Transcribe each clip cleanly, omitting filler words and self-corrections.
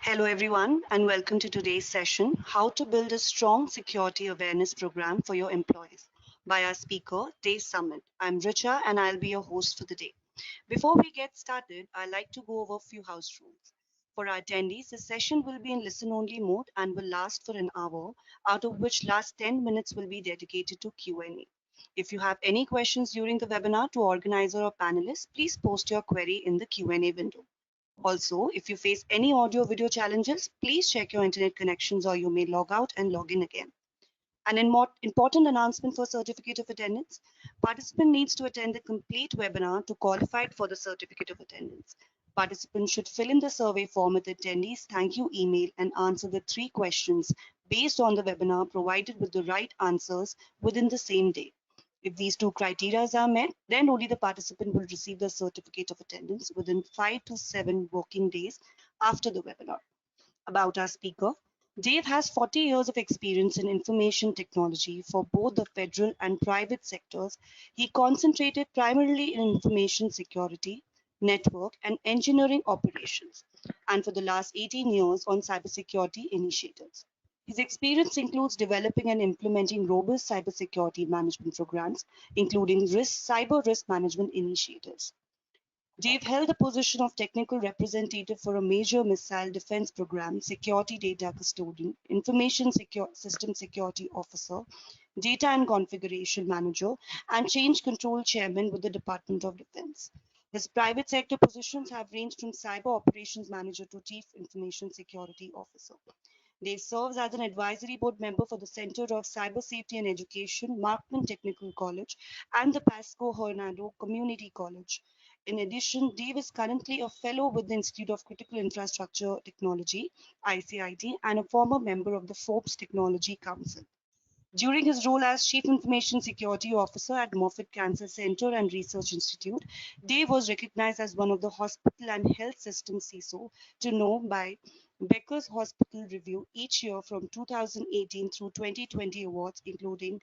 Hello, everyone, and welcome to today's session, How to Build a Strong Security Awareness Program for Your Employees by our speaker, Dave Summitt. I'm Richa, and I'll be your host for the day. Before we get started, I'd like to go over a few house rules. For our attendees, the session will be in listen-only mode and will last for an hour, out of which last 10 minutes will be dedicated to Q&A. If you have any questions during the webinar to organizer or panelists, please post your query in the Q&A window. Also, if you face any audio video challenges, please check your internet connections or you may log out and log in again. An important announcement for certificate of attendance. Participant needs to attend the complete webinar to qualify for the certificate of attendance. Participants should fill in the survey form with the attendee's thank you email and answer the 3 questions based on the webinar provided with the right answers within the same day. If these 2 criteria are met, then only the participant will receive the certificate of attendance within 5 to 7 working days after the webinar. About our speaker, Dave has 40 years of experience in information technology for both the federal and private sectors. He concentrated primarily in information security, network, and engineering operations, and for the last 18 years on cybersecurity initiatives. His experience includes developing and implementing robust cybersecurity management programs, including cyber risk management initiatives. Dave held the position of technical representative for a major missile defense program, security data custodian, information system security officer, data and configuration manager, and change control chairman with the Department of Defense. His private sector positions have ranged from cyber operations manager to chief information security officer. Dave serves as an advisory board member for the Center of Cyber Safety and Education, Markman Technical College, and the Pasco Hernando Community College. In addition, Dave is currently a fellow with the Institute of Critical Infrastructure Technology, ICIT, and a former member of the Forbes Technology Council. During his role as Chief Information Security Officer at Moffitt Cancer Center and Research Institute, Dave was recognized as one of the Hospital and Health System CISO to know by Becker's Hospital Review each year from 2018 through 2020 awards, including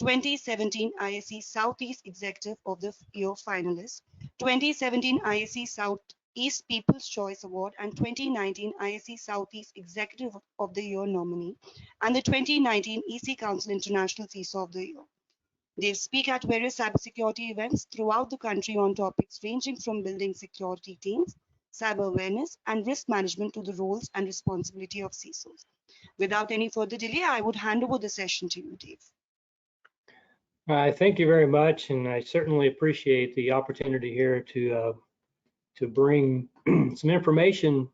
2017 ISC Southeast Executive of the Year finalist, 2017 ISC Southeast People's Choice Award, and 2019 ISC Southeast Executive of the Year nominee, and the 2019 EC Council International CISO of the Year. They speak at various cybersecurity events throughout the country on topics ranging from building security teams, cyber awareness, and risk management to the roles and responsibility of CISOs. Without any further delay, I would hand over the session to you, Dave. Thank you very much, and I certainly appreciate the opportunity here to bring some information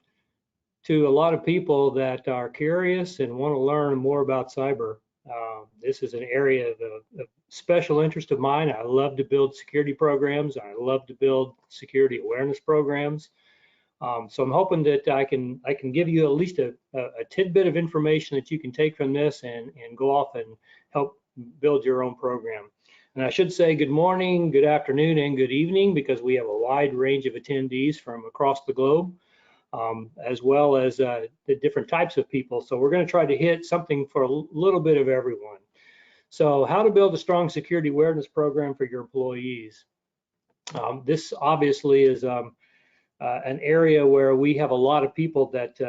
to a lot of people that are curious and want to learn more about cyber. This is an area of special interest of mine. I love to build security programs. I love to build security awareness programs. So I'm hoping that I can give you at least a tidbit of information that you can take from this and go off and help build your own program. And I should say good morning, good afternoon, and good evening, because we have a wide range of attendees from across the globe, as well as the different types of people. So we're going to try to hit something for a little bit of everyone. So how to build a strong security awareness program for your employees. This obviously is an area where we have a lot of people that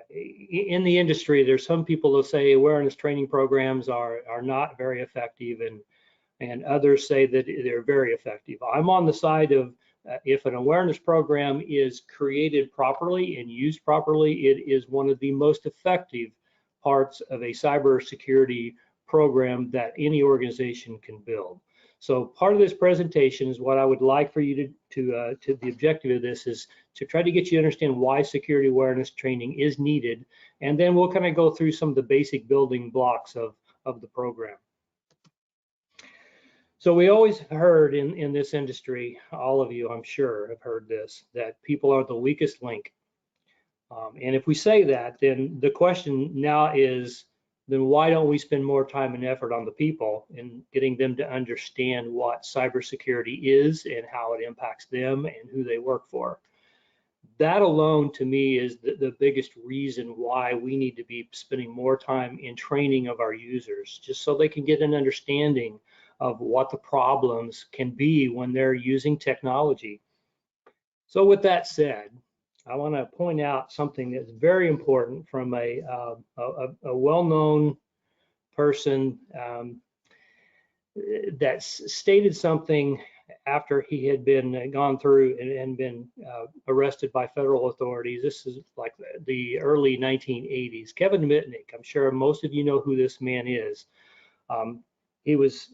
in the industry, there's some people that say awareness training programs are not very effective, and others say that they're very effective. I'm on the side of if an awareness program is created properly and used properly, it is one of the most effective parts of a cybersecurity program that any organization can build. So part of this presentation is what I would like for you to the objective of this is to try to get you to understand why security awareness training is needed, and then we'll kind of go through some of the basic building blocks of the program. So we always heard in this industry, all of you I'm sure have heard this, that people are the weakest link. And if we say that, then the question now is, then why don't we spend more time and effort on the people and getting them to understand what cybersecurity is and how it impacts them and who they work for? That alone, to me, is the biggest reason why we need to be spending more time in training of our users, just so they can get an understanding of what the problems can be when they're using technology. So with that said, I want to point out something that's very important from a well-known person that stated something after he had been gone through and been arrested by federal authorities. This is like the early 1980s. Kevin Mitnick, I'm sure most of you know who this man is. He was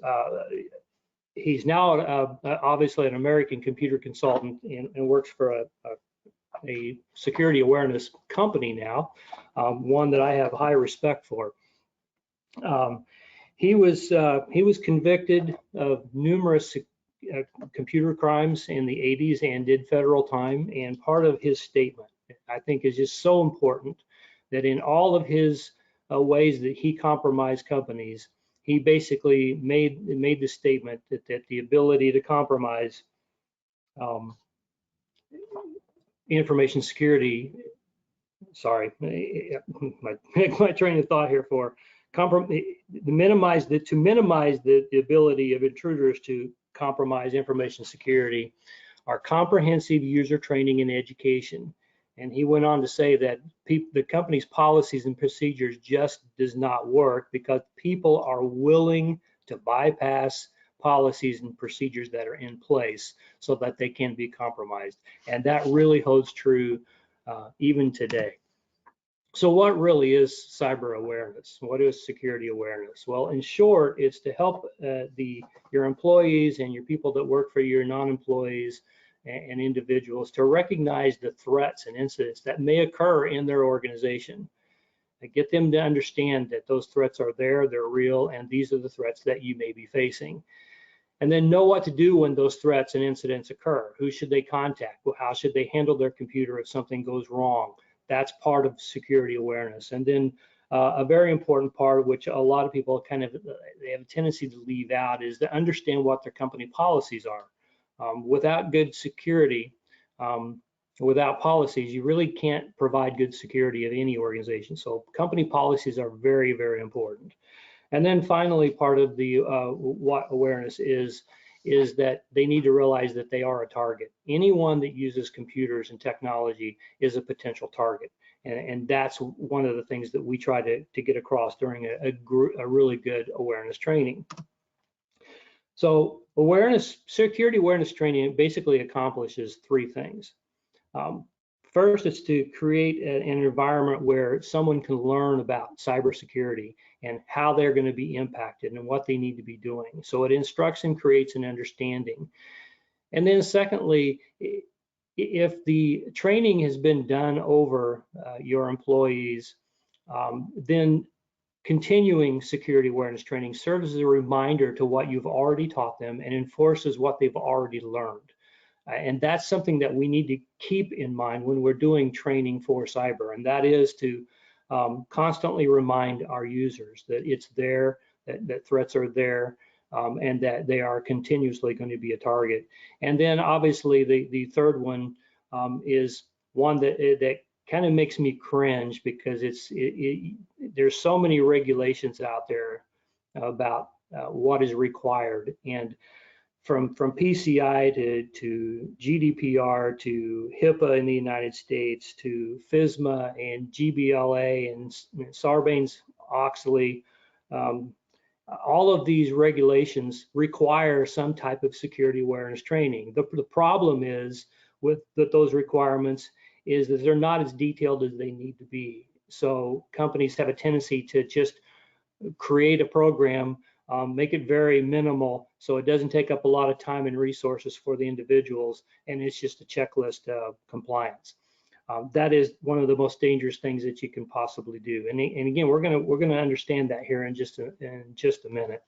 he's now obviously an American computer consultant and works for a security awareness company now, one that I have high respect for. He was convicted of numerous computer crimes in the 80s and did federal time. And part of his statement, I think, is just so important that in all of his ways that he compromised companies, he basically made the statement that the ability to compromise information security. Sorry, my train of thought here for to minimize the ability of intruders to compromise information security are comprehensive user training and education. And he went on to say that the company's policies and procedures just does not work because people are willing to bypass policies and procedures that are in place so that they can be compromised. And that really holds true even today. So what really is cyber awareness? What is security awareness? Well, in short, it's to help your employees and your people that work for you, your non-employees and individuals, to recognize the threats and incidents that may occur in their organization. Get them to understand that those threats are there, they're real, and these are the threats that you may be facing. And then know what to do when those threats and incidents occur. Who should they contact? How should they handle their computer if something goes wrong? That's part of security awareness. And then a very important part, which a lot of people they have a tendency to leave out, is to understand what their company policies are. Without good security, without policies, you really can't provide good security of any organization. So company policies are very, very important. And then finally, part of the what awareness is that they need to realize that they are a target. Anyone that uses computers and technology is a potential target. And that's one of the things that we try to get across during a really good awareness training. So security awareness training basically accomplishes three things. First, it's to create an environment where someone can learn about cybersecurity and how they're going to be impacted and what they need to be doing. So it instructs and creates an understanding. And then secondly, if the training has been done over your employees, then continuing security awareness training serves as a reminder to what you've already taught them and enforces what they've already learned. And that's something that we need to keep in mind when we're doing training for cyber, and that is to constantly remind our users that it's there, that threats are there, and that they are continuously going to be a target. And then obviously the third one is one that kind of makes me cringe because there's so many regulations out there about what is required, and from PCI to GDPR to HIPAA in the United States to FISMA and GBLA and Sarbanes-Oxley, all of these regulations require some type of security awareness training. The problem is with those requirements is that they're not as detailed as they need to be. So companies have a tendency to just create a program, make it very minimal so it doesn't take up a lot of time and resources for the individuals, and it's just a checklist of compliance. That is one of the most dangerous things that you can possibly do. And again, we're gonna understand that here in just a minute.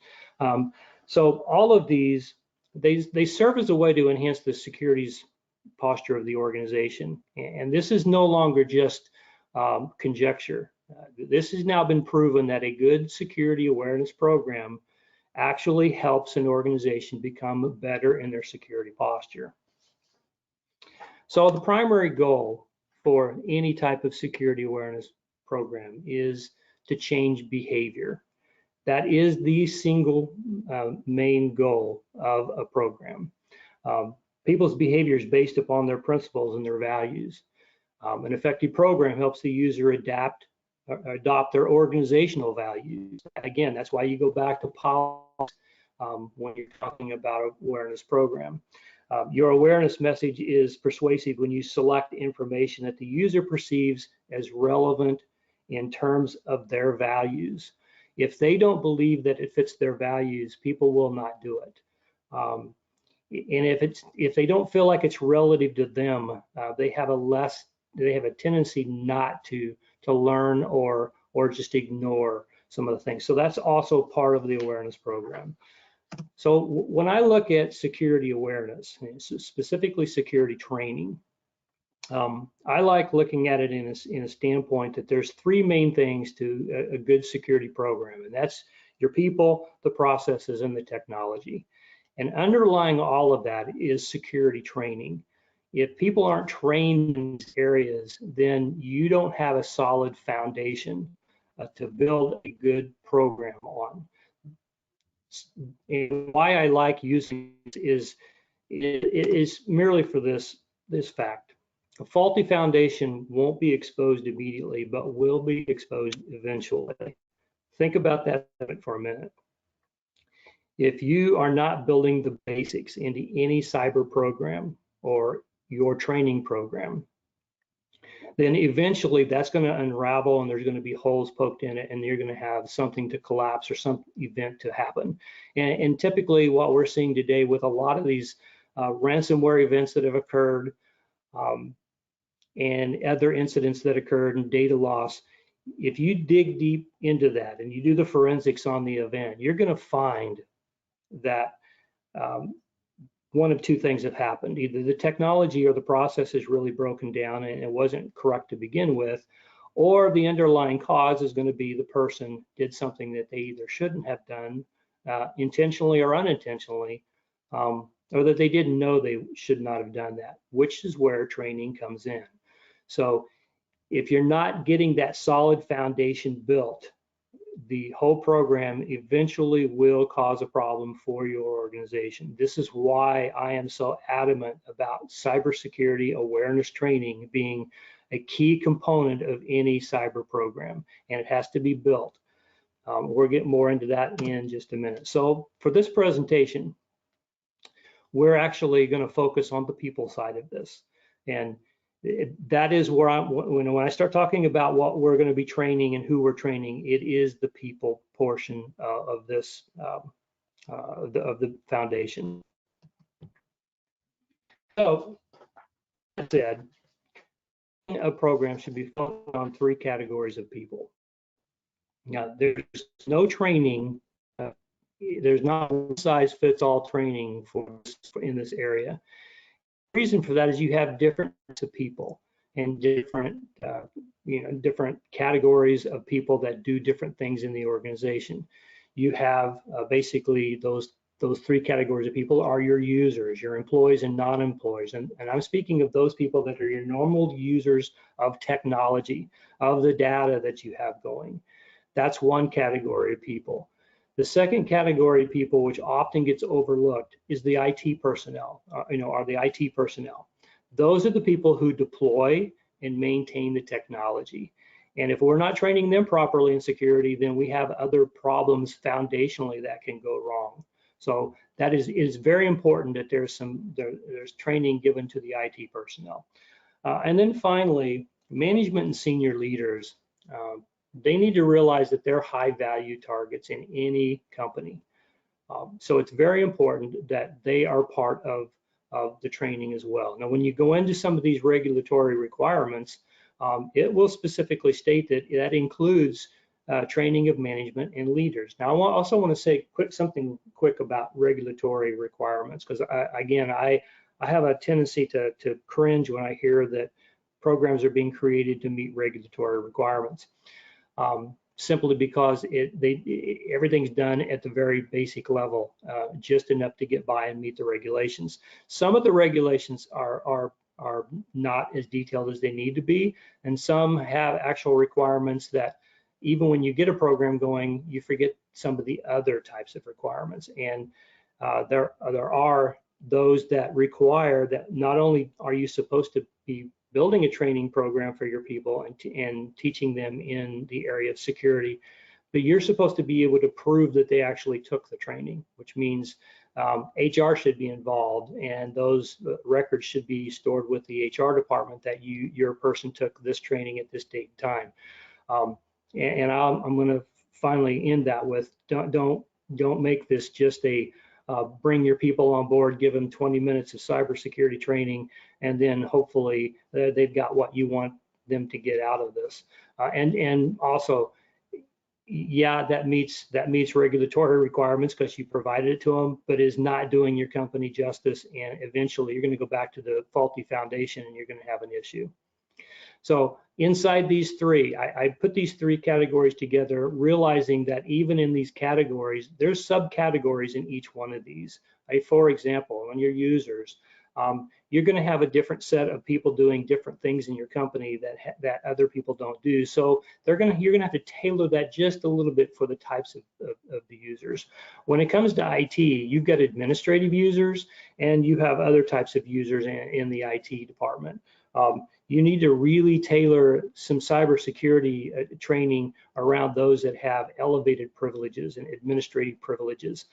So all of these, they serve as a way to enhance the securities posture of the organization, and this is no longer just conjecture. This has now been proven that a good security awareness program actually helps an organization become better in their security posture. So the primary goal for any type of security awareness program is to change behavior. That is the single main goal of a program. People's behavior is based upon their principles and their values. An effective program helps the user adopt their organizational values. Again, that's why you go back to policy when you're talking about an awareness program. Your awareness message is persuasive when you select information that the user perceives as relevant in terms of their values. If they don't believe that it fits their values, people will not do it. And if they don't feel like it's relative to them, they have a tendency not to learn or just ignore some of the things. So that's also part of the awareness program. So when I look at security awareness, specifically security training, I like looking at it in a standpoint that there's three main things to a good security program, and that's your people, the processes, and the technology. And underlying all of that is security training. If people aren't trained in these areas, then you don't have a solid foundation to build a good program on. And why I like using it is merely for this fact. A faulty foundation won't be exposed immediately, but will be exposed eventually. Think about that for a minute. If you are not building the basics into any cyber program or your training program, then eventually that's going to unravel and there's going to be holes poked in it and you're going to have something to collapse or some event to happen. And typically what we're seeing today with a lot of these ransomware events that have occurred and other incidents that occurred and data loss, if you dig deep into that and you do the forensics on the event, you're going to find that one of two things have happened. Either the technology or the process is really broken down and it wasn't correct to begin with, or the underlying cause is going to be the person did something that they either shouldn't have done intentionally or unintentionally, or that they didn't know they should not have done that, which is where training comes in. So if you're not getting that solid foundation built, the whole program eventually will cause a problem for your organization. This is why I am so adamant about cybersecurity awareness training being a key component of any cyber program, and it has to be built. We'll get more into that in just a minute. So for this presentation, we're actually going to focus on the people side of this. And that is where when I start talking about what we're going to be training and who we're training, it is the people portion of this, of the foundation. So, that said, a program should be focused on three categories of people. Now, there's no training, there's not one size fits all training in this area. The reason for that is you have different types of people and different different categories of people that do different things in the organization. You have basically those three categories of people are your users, your employees and non-employees, and I'm speaking of those people that are your normal users of technology, of the data that you have going. That's one category of people. The second category of people, which often gets overlooked, is the IT personnel, are the IT personnel. Those are the people who deploy and maintain the technology. And if we're not training them properly in security, then we have other problems foundationally that can go wrong. So that is very important that there's training given to the IT personnel. And then finally, management and senior leaders. They need to realize that they're high value targets in any company. So it's very important that they are part of the training as well. Now, when you go into some of these regulatory requirements, it will specifically state that that includes training of management and leaders. Now, I also want to say something quick about regulatory requirements, because I have a tendency to cringe when I hear that programs are being created to meet regulatory requirements. Simply because everything's done at the very basic level, just enough to get by and meet the regulations. Some of the regulations are not as detailed as they need to be, and some have actual requirements that even when you get a program going, you forget some of the other types of requirements. And there are those that require that not only are you supposed to be building a training program for your people and teaching them in the area of security, but you're supposed to be able to prove that they actually took the training, which means HR should be involved, and those records should be stored with the HR department that your person took this training at this date and time. I'm going to finally end that with don't make this just a bring your people on board, give them 20 minutes of cybersecurity training, and then hopefully they've got what you want them to get out of this. And also, yeah, that meets regulatory requirements because you provided it to them, but is not doing your company justice, and eventually you're going to go back to the faulty foundation and you're going to have an issue. So inside these three, I put these three categories together, realizing that even in these categories, there's subcategories in each one of these. For example, on your users, you're going to have a different set of people doing different things in your company that other people don't do. So you're going to have to tailor that just a little bit for the types of the users. When it comes to IT, you've got administrative users and you have other types of users in the IT department. You need to really tailor some cybersecurity training around those that have elevated privileges and administrative privileges,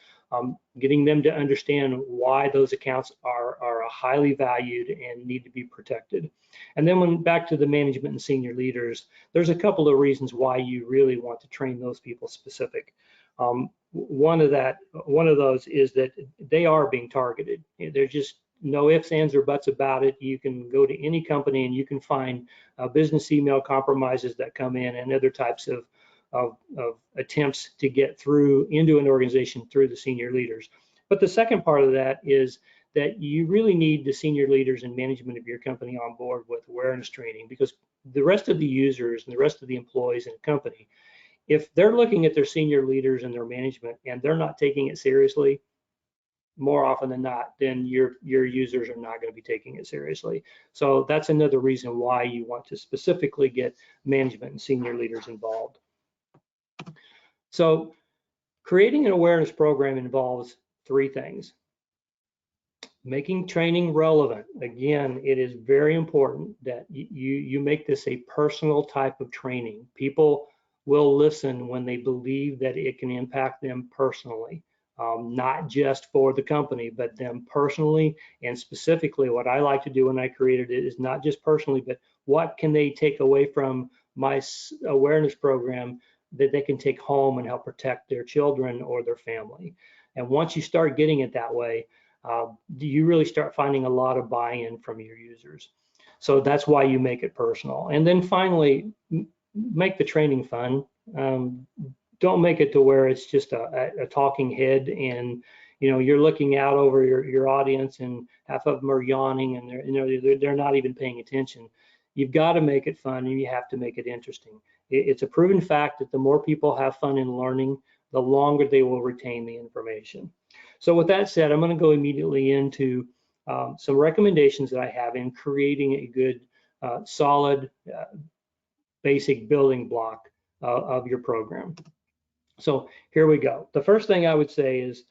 getting them to understand why those accounts are highly valued and need to be protected. And then when back to the management and senior leaders, there's a couple of reasons why you really want to train those people specific. One of those is that they are being targeted. They're just no ifs, ands, or buts about it. You can go to any company and you can find business email compromises that come in and other types of attempts to get through into an organization through the senior leaders. But the second part of that is that you really need the senior leaders and management of your company on board with awareness training, because the rest of the users and the rest of the employees in the company, if they're looking at their senior leaders and their management and they're not taking it seriously, more often than not, then your users are not going to be taking it seriously. So that's another reason why you want to specifically get management and senior leaders involved. So creating an awareness program involves three things. Making training relevant. Again, it is very important that you make this a personal type of training. People will listen when they believe that it can impact them personally. Not just for the company, but them personally. And specifically, what I like to do when I created it is not just personally, but what can they take away from my awareness program that they can take home and help protect their children or their family. And once you start getting it that way, you really start finding a lot of buy-in from your users. So that's why you make it personal. And then finally, make the training fun. Don't make it to where it's just a talking head and you're looking out over your audience and half of them are yawning and they're not even paying attention. You've got to make it fun and you have to make it interesting. It's a proven fact that the more people have fun in learning, the longer they will retain the information. So with that said, I'm going to go immediately into some recommendations that I have in creating a good, solid, basic building block of your program. So here we go. The first thing I would say is,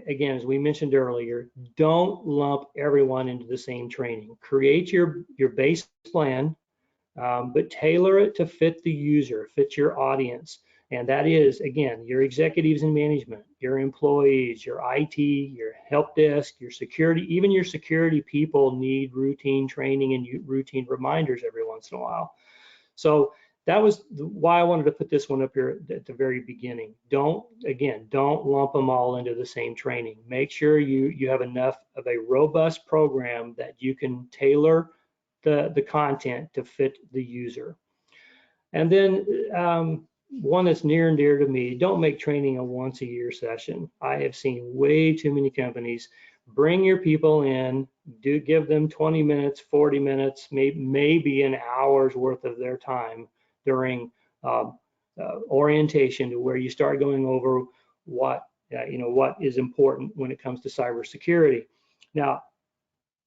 again, as we mentioned earlier, don't lump everyone into the same training. Create your base plan, but tailor it to fit the user, fit your audience. And that is, again, your executives and management, your employees, your IT, your help desk, your security, even your security people need routine training and routine reminders every once in a while. So that was why I wanted to put this one up here at the very beginning. Don't lump them all into the same training. Make sure you have enough of a robust program that you can tailor the content to fit the user. And then one that's near and dear to me, don't make training a once a year session. I have seen way too many companies bring your people in, give them 20 minutes, 40 minutes, maybe an hour's worth of their time during orientation, to where you start going over what is important when it comes to cybersecurity. Now,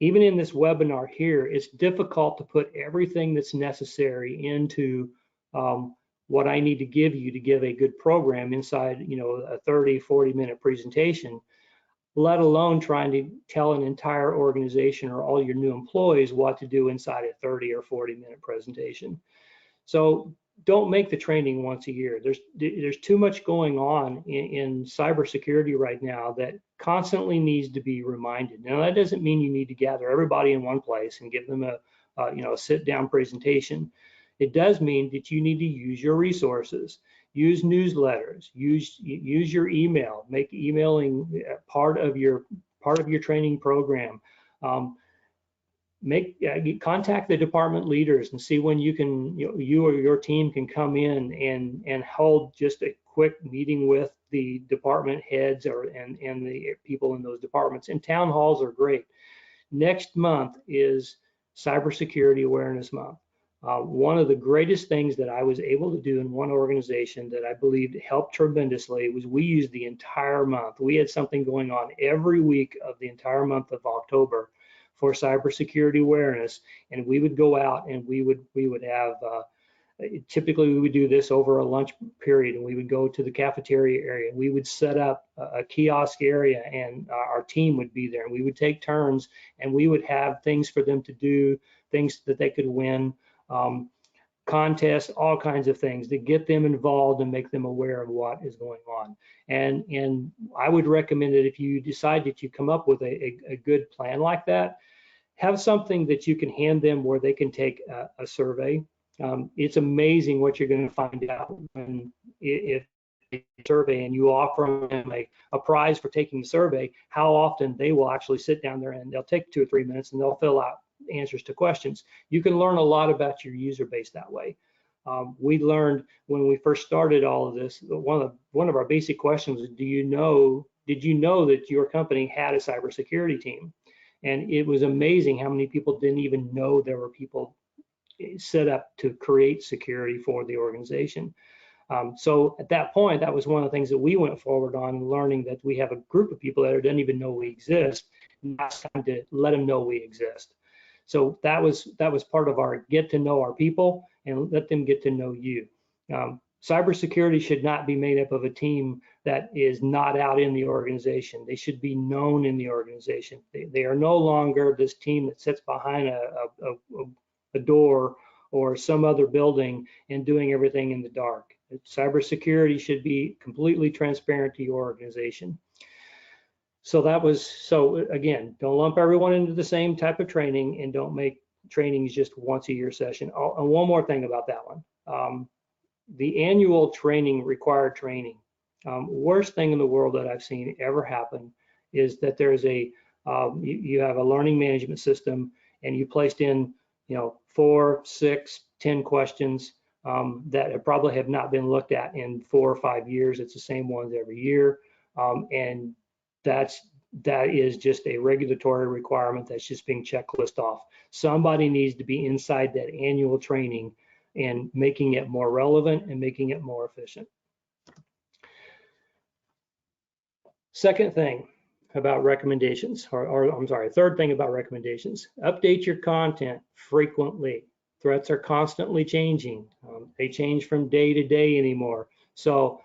even in this webinar here, it's difficult to put everything that's necessary into what I need to give you to give a good program inside, a 30, 40-minute presentation. let alone trying to tell an entire organization or all your new employees what to do inside a 30 or 40-minute presentation. So don't make the training once a year. There's too much going on in cybersecurity right now that constantly needs to be reminded. Now that doesn't mean you need to gather everybody in one place and give them a sit-down presentation. It does mean that you need to use your resources, use newsletters, use your email, make emailing part of your training program. Contact the department leaders and see when you or your team can come in and hold just a quick meeting with the department heads and the people in those departments. And town halls are great. Next month is Cybersecurity Awareness Month. One of the greatest things that I was able to do in one organization that I believed helped tremendously was we used the entire month. We had something going on every week of the entire month of October for cybersecurity awareness, and we would go out and we would have typically we would do this over a lunch period, and we would go to the cafeteria area. We would set up a kiosk area, and our team would be there, and we would take turns, and we would have things for them to do, things that they could win, contests, all kinds of things to get them involved and make them aware of what is going on. And I would recommend that if you decide that you come up with a good plan like that, have something that you can hand them where they can take a survey. It's amazing what you're going to find out if they survey and you offer them a prize for taking the survey, how often they will actually sit down there and they'll take 2 or 3 minutes and they'll fill out answers to questions. You can learn a lot about your user base that way. We learned when we first started all of this, one of our basic questions was, did you know that your company had a cybersecurity team? And it was amazing how many people didn't even know there were people set up to create security for the organization. So at that point, that was one of the things that we went forward on, learning that we have a group of people that didn't even know we exist. Now it's time to let them know we exist. So that was part of our get to know our people and let them get to know you. Cybersecurity should not be made up of a team that is not out in the organization. They should be known in the organization. They are no longer this team that sits behind a door or some other building and doing everything in the dark. Cybersecurity should be completely transparent to your organization. So again, don't lump everyone into the same type of training and don't make trainings just once a year session. And one more thing about that one. The annual training, required training, worst thing in the world that I've seen ever happen is that there's you have a learning management system and you placed in 4, 6, 10 questions that probably have not been looked at in 4 or 5 years. It's the same ones every year, and that is just a regulatory requirement that's just being checklist off. Somebody needs to be inside that annual training and making it more relevant and making it more efficient. Second thing about recommendations, or I'm sorry, third thing about recommendations, update your content frequently. Threats are constantly changing. They change from day to day anymore. So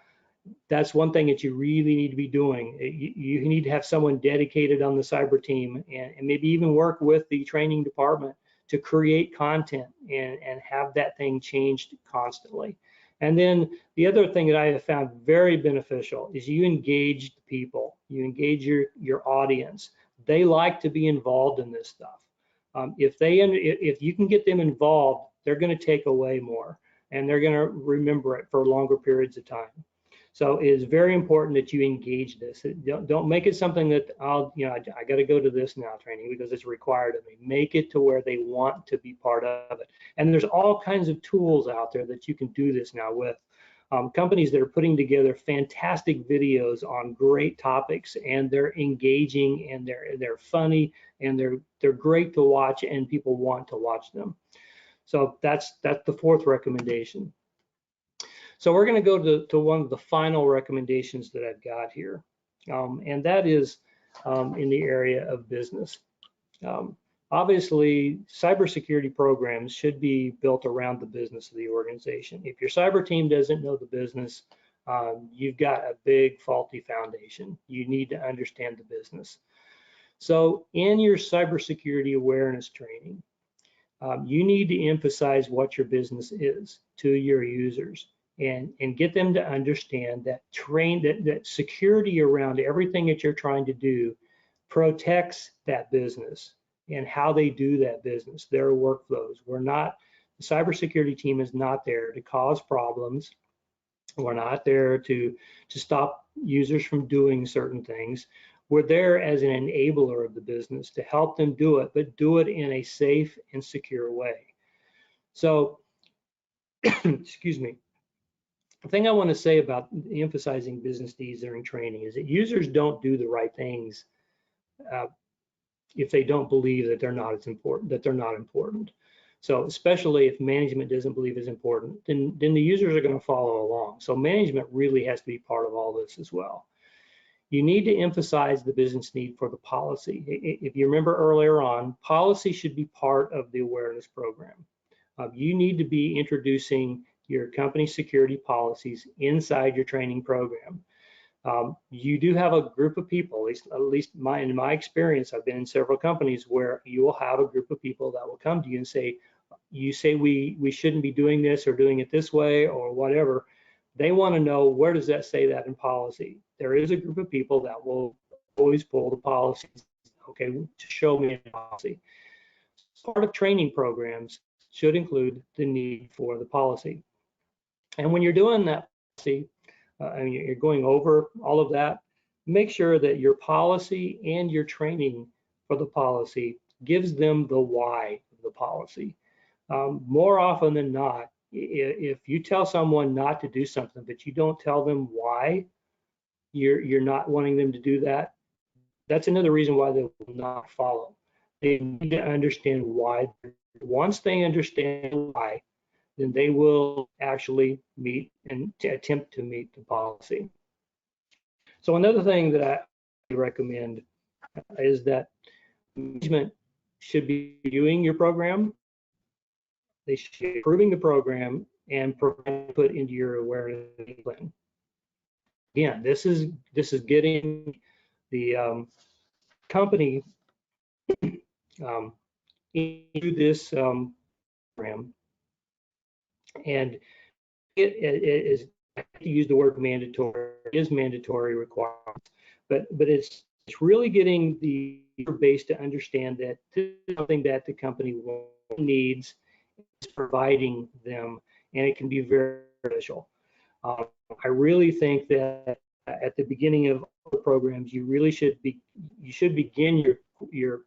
that's one thing that you really need to be doing. You need to have someone dedicated on the cyber team and maybe even work with the training department to create content and have that thing changed constantly. And then the other thing that I have found very beneficial is you engage the people, you engage your audience. They like to be involved in this stuff. If you can get them involved, they're going to take away more and they're going to remember it for longer periods of time. So it is very important that you engage this. Don't make it something that I got to go to this now training because it's required of me. Make it to where they want to be part of it. And there's all kinds of tools out there that you can do this now with. Companies that are putting together fantastic videos on great topics, and they're engaging and they're funny and they're great to watch and people want to watch them. So that's the fourth recommendation. So we're going to go to one of the final recommendations that I've got here, and that is in the area of business. Obviously, cybersecurity programs should be built around the business of the organization. If your cyber team doesn't know the business, you've got a big faulty foundation. You need to understand the business. So in your cybersecurity awareness training, you need to emphasize what your business is to your users and get them to understand that that security around everything that you're trying to do protects that business and how they do that business, their workflows. The cybersecurity team is not there to cause problems. We're not there to stop users from doing certain things. We're there as an enabler of the business to help them do it, but do it in a safe and secure way. So, excuse me. The thing I want to say about emphasizing business needs during training is that users don't do the right things if they don't believe that they're not important. So especially if management doesn't believe it's important, then the users are going to follow along. So management really has to be part of all this as well. You need to emphasize the business need for the policy. If you remember earlier on, policy should be part of the awareness program. You need to be introducing your company security policies inside your training program. You do have a group of people, at least in my experience, I've been in several companies where you will have a group of people that will come to you and say, you say we shouldn't be doing this or doing it this way or whatever. They want to know, where does that say that in policy? There is a group of people that will always pull the policies, okay, to show me a policy. Part of training programs should include the need for the policy. And when you're doing that policy, and you're going over all of that, make sure that your policy and your training for the policy gives them the why of the policy. More often than not, if you tell someone not to do something, but you don't tell them why you're not wanting them to do that, that's another reason why they will not follow. They need to understand why. Once they understand why, then they will actually meet and attempt to meet the policy. So another thing that I recommend is that management should be reviewing your program. They should be improving the program and put into your awareness plan. Again, this is getting the company into this program, and it is, I have to use the word mandatory, it is mandatory requirements, but it's really getting the base to understand that this is something that the company needs, is providing them, and it can be very beneficial. I really think that at the beginning of the programs, you really should begin your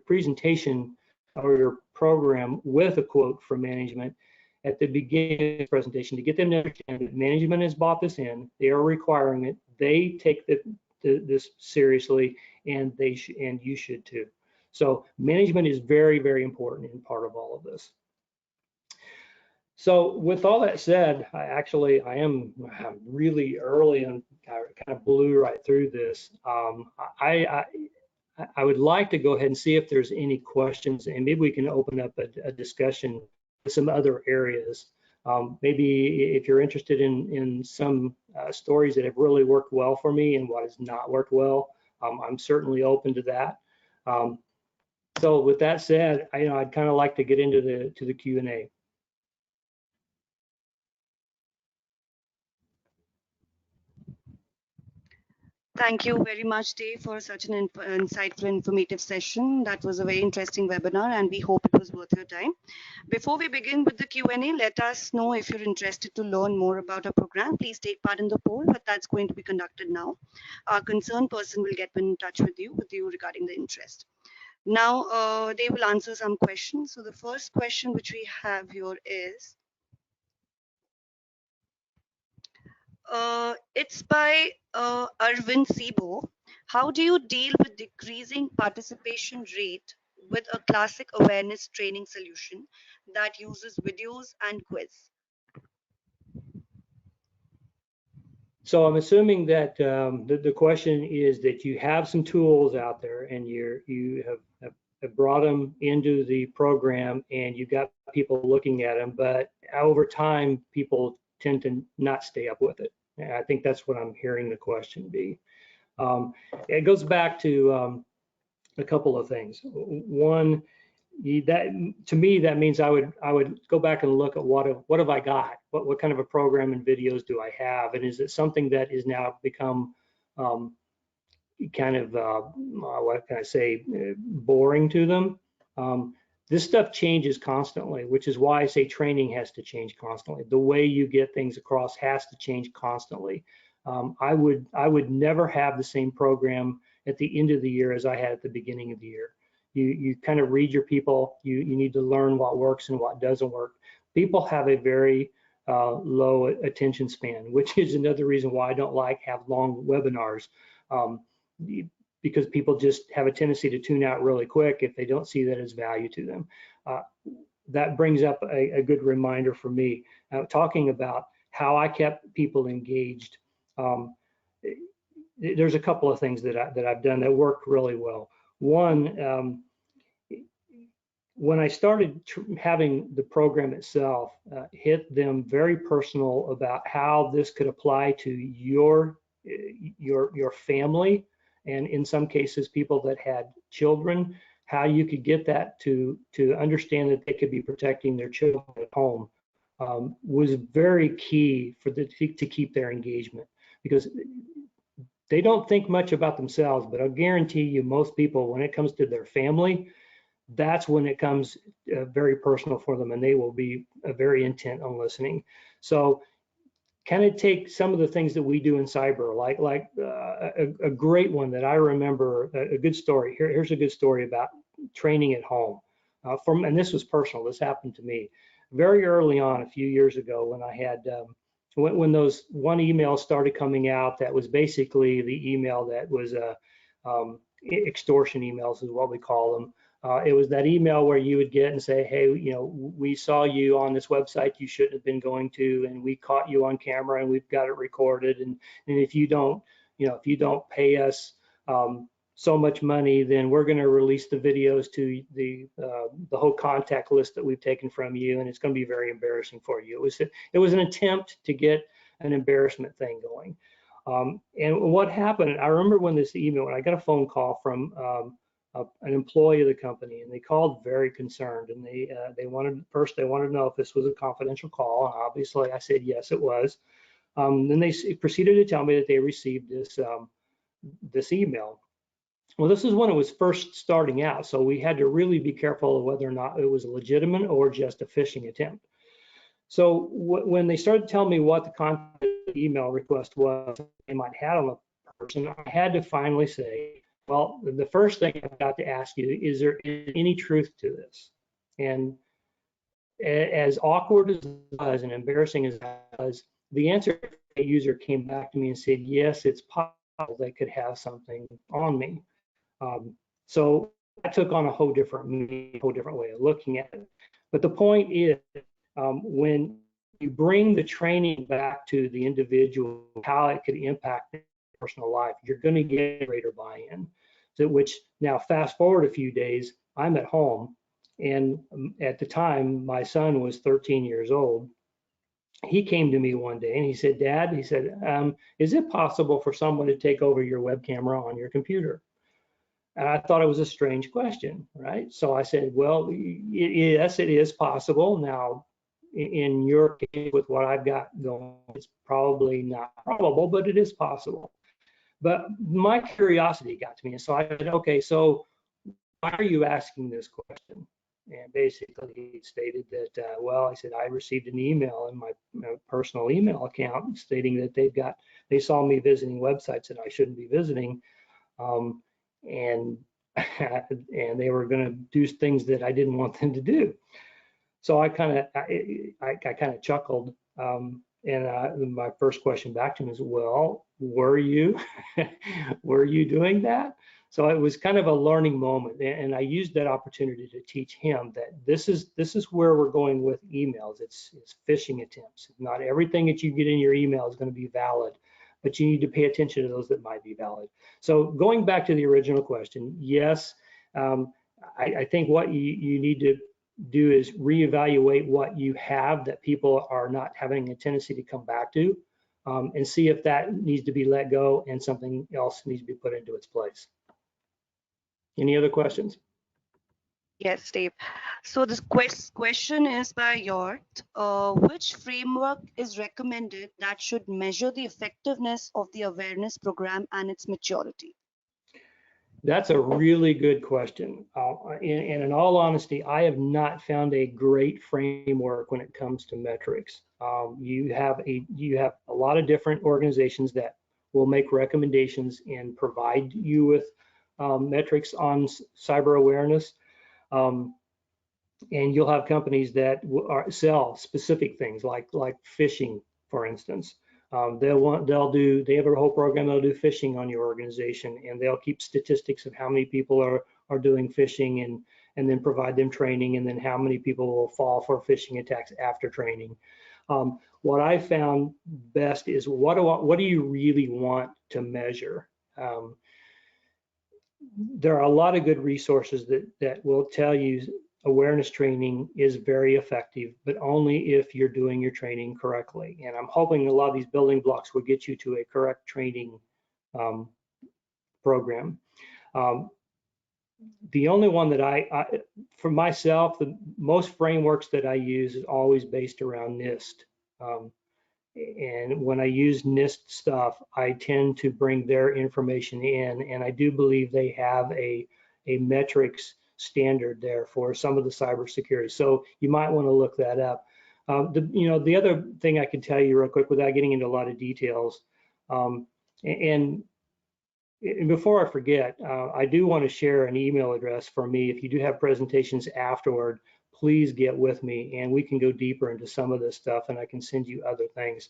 presentation or your program with a quote from management at the beginning of the presentation to get them to understand that management has bought this in, they are requiring it, they take this seriously, and and you should too. So management is very, very important in part of all of this. So with all that said, I'm really early and I kind of blew right through this. I would like to go ahead and see if there's any questions, and maybe we can open up a discussion with some other areas. Maybe if you're interested in some stories that have really worked well for me and what has not worked well, I'm certainly open to that. So with that said, I'd kind of like to get into the Q&A. Thank you very much, Dave, for such an insightful, informative session. That was a very interesting webinar, and we hope it was worth your time. Before we begin with the Q&A, let us know if you're interested to learn more about our program. Please take part in the poll, but that's going to be conducted now. Our concerned person will get in touch with you regarding the interest. Now, they will answer some questions. So the first question which we have here is, it's by Arvind Sibo. How do you deal with decreasing participation rate with a classic awareness training solution that uses videos and quiz? So I'm assuming that the question is that you have some tools out there and you have brought them into the program and you've got people looking at them, but over time people tend to not stay up with it. And I think that's what I'm hearing the question be. It goes back to a couple of things. One, that to me that means I would go back and look at what have I got, what kind of a program and videos do I have, and is it something that is now become kind of what can I say, boring to them. This stuff changes constantly, which is why I say training has to change constantly. The way you get things across has to change constantly. I would never have the same program at the end of the year as I had at the beginning of the year. You kind of read your people. You need to learn what works and what doesn't work. People have a very low attention span, which is another reason why I don't have long webinars. Because people just have a tendency to tune out really quick if they don't see that as value to them. That brings up a good reminder for me, talking about how I kept people engaged. There's a couple of things that I've done that worked really well. One, when I started having the program itself hit them very personal about how this could apply to your family, and in some cases people that had children, how you could get that to understand that they could be protecting their children at home, was very key for to keep their engagement, because they don't think much about themselves, but I'll guarantee you most people, when it comes to their family, that's when it comes very personal for them, and they will be very intent on listening. So kind of take some of the things that we do in cyber, like a great one that I remember, a good story. Here's a good story about training at home. And this was personal. This happened to me very early on, a few years ago, when I had when those one email started coming out that was basically the email that was extortion emails is what we call them. It was that email where you would get and say, hey, we saw you on this website you shouldn't have been going to, and we caught you on camera and we've got it recorded. And if you don't, if you don't pay us so much money, then we're going to release the videos to the whole contact list that we've taken from you, and it's going to be very embarrassing for you. It was an attempt to get an embarrassment thing going. And what happened, I remember when I got a phone call from an employee of the company, and they called very concerned, and they wanted to know if this was a confidential call, and obviously I said yes, it was. Then they proceeded to tell me that they received this email. Well, this is when it was first starting out, so we had to really be careful of whether or not it was legitimate or just a phishing attempt. So when they started telling me what the content of the email request was they might have on the person, I had to finally say, well, the first thing I've got to ask you, is there any truth to this? And as awkward as it was and embarrassing as it was, the answer the user came back to me and said, yes, it's possible they could have something on me. So I took on a whole different way of looking at it. But the point is, when you bring the training back to the individual, how it could impact their personal life, you're going to get greater buy-in. So which now fast forward a few days, I'm at home, and at the time my son was 13 years old. He came to me one day and he said, Dad, he said, is it possible for someone to take over your web camera on your computer? And I thought it was a strange question, right? So I said, well, yes, it is possible. Now, in your case, with what I've got going, it's probably not probable, but it is possible. But my curiosity got to me. And so I said, okay, so why are you asking this question? And basically he stated that, well, I said, I received an email in my personal email account stating that they saw me visiting websites that I shouldn't be visiting. And they were going to do things that I didn't want them to do. So I kind of chuckled, and my first question back to him is, well, were you doing that? So it was kind of a learning moment, and I used that opportunity to teach him that this is where we're going with emails. It's phishing attempts. Not everything that you get in your email is going to be valid, but you need to pay attention to those that might be valid. So going back to the original question, yes, I think what you need to do is reevaluate what you have that people are not having a tendency to come back to. and see if that needs to be let go and something else needs to be put into its place. Any other questions? Yes, Dave. So this question is by Yort. Which framework is recommended that should measure the effectiveness of the awareness program and its maturity? That's a really good question. And in all honesty, I have not found a great framework when it comes to metrics. You have a lot of different organizations that will make recommendations and provide you with metrics on cyber awareness. And you'll have companies that sell specific things like phishing, for instance. They have a whole program. They'll do phishing on your organization, and they'll keep statistics of how many people are doing phishing, and then provide them training, and then how many people will fall for phishing attacks after training. What I found best is what do you really want to measure? There are a lot of good resources that will tell you awareness training is very effective, but only if you're doing your training correctly. And I'm hoping a lot of these building blocks will get you to a correct training program. The only one that for myself, the most frameworks that I use is always based around NIST. And when I use NIST stuff, I tend to bring their information in, and I do believe they have a metrics standard there for some of the cybersecurity. So you might want to look that up. The other thing I can tell you real quick without getting into a lot of details, and before I forget, I do want to share an email address for me. If you do have presentations afterward, please get with me and we can go deeper into some of this stuff, and I can send you other things.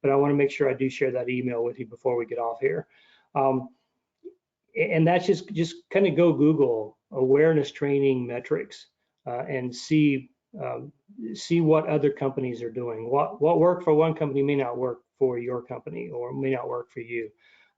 But I want to make sure I do share that email with you before we get off here. And that's just kind of go Google awareness training metrics and see what other companies are doing. What worked for one company may not work for your company or may not work for you.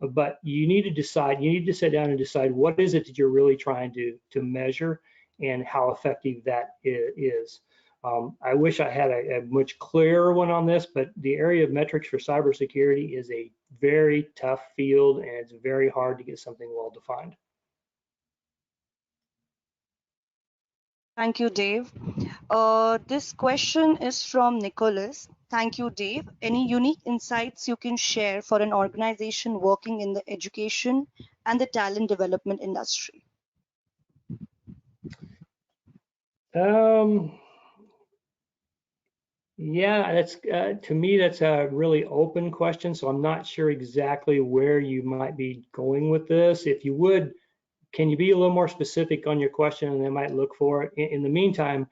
But you need to decide, you need to sit down and decide what is it that you're really trying to measure and how effective that is. I wish I had a much clearer one on this, but the area of metrics for cybersecurity is a very tough field, and it's very hard to get something well defined. Thank you, Dave. This question is from Nicholas. Thank you, Dave. Any unique insights you can share for an organization working in the education and the talent development industry? Yeah, that's to me, that's a really open question. So I'm not sure exactly where you might be going with this. If you would, can you be a little more specific on your question, and they might look for it. In the meantime,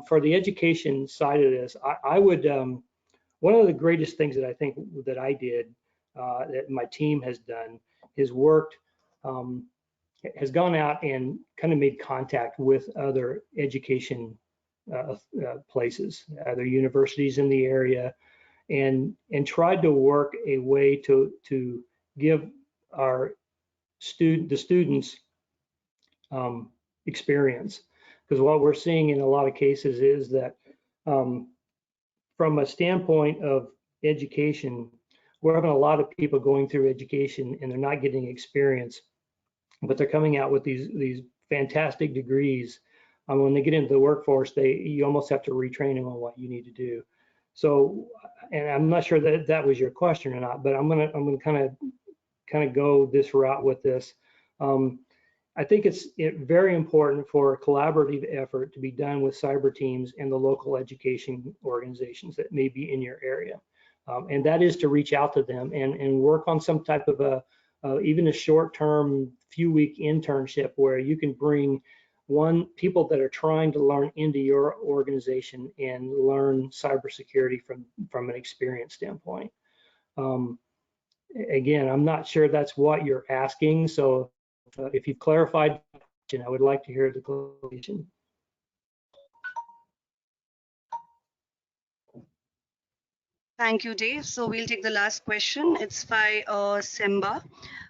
for the education side of this, I would, one of the greatest things that I think that I did, that my team has done, is has gone out and kind of made contact with other education places, other universities in the area, and tried to work a way to give the students experience. Because what we're seeing in a lot of cases is that from a standpoint of education, we're having a lot of people going through education and they're not getting experience, but they're coming out with these fantastic degrees. When they get into the workforce, you almost have to retrain them on what you need to do. So, and I'm not sure that that was your question or not, but I'm gonna kind of go this route with this. I think it's very important for a collaborative effort to be done with cyber teams and the local education organizations that may be in your area. And that is to reach out to them and work on some type of even a short-term few-week internship where you can bring people that are trying to learn into your organization and learn cybersecurity from an experience standpoint. Again, I'm not sure that's what you're asking, so if you've clarified the question, I would like to hear the clarification. Thank you, Dave. So we'll take the last question. It's by Semba.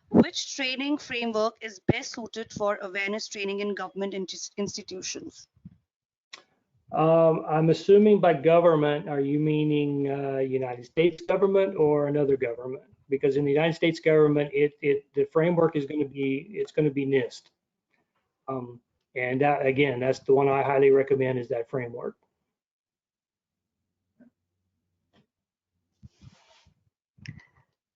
Which training framework is best suited for awareness training in government institutions? I'm assuming by government, are you meaning United States government or another government? Because in the United States government, the framework is going to be, it's going to be NIST. And that, again, that's the one I highly recommend, is that framework.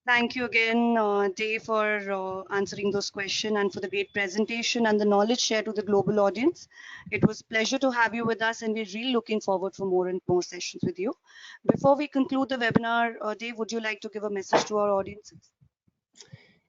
Thank you again, Dave, for answering those questions and for the great presentation and the knowledge shared to the global audience. It was a pleasure to have you with us, and we're really looking forward for more and more sessions with you. Before we conclude the webinar, Dave, would you like to give a message to our audiences?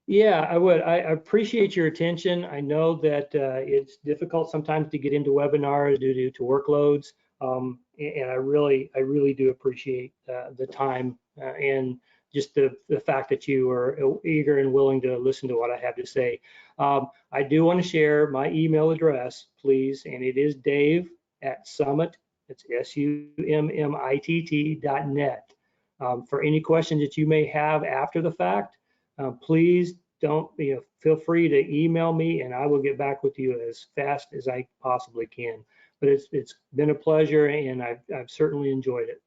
Yeah, I would. I appreciate your attention. I know that it's difficult sometimes to get into webinars due to workloads, and I really do appreciate the time and just the fact that you are eager and willing to listen to what I have to say. I do want to share my email address, please, and it is Dave@Summitt. It's SUMMITT.net. For any questions that you may have after the fact, please don't, feel free to email me and I will get back with you as fast as I possibly can. But it's been a pleasure and I've certainly enjoyed it.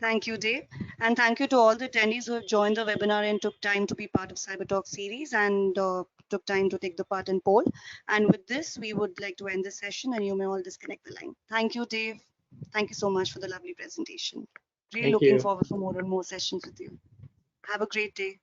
Thank you, Dave. And thank you to all the attendees who have joined the webinar and took time to be part of Cyber Talk series and took time to take the part in poll. And with this, we would like to end the session and you may all disconnect the line. Thank you, Dave. Thank you so much for the lovely presentation. Really Thank looking you. forward for more and more sessions with you. Have a great day.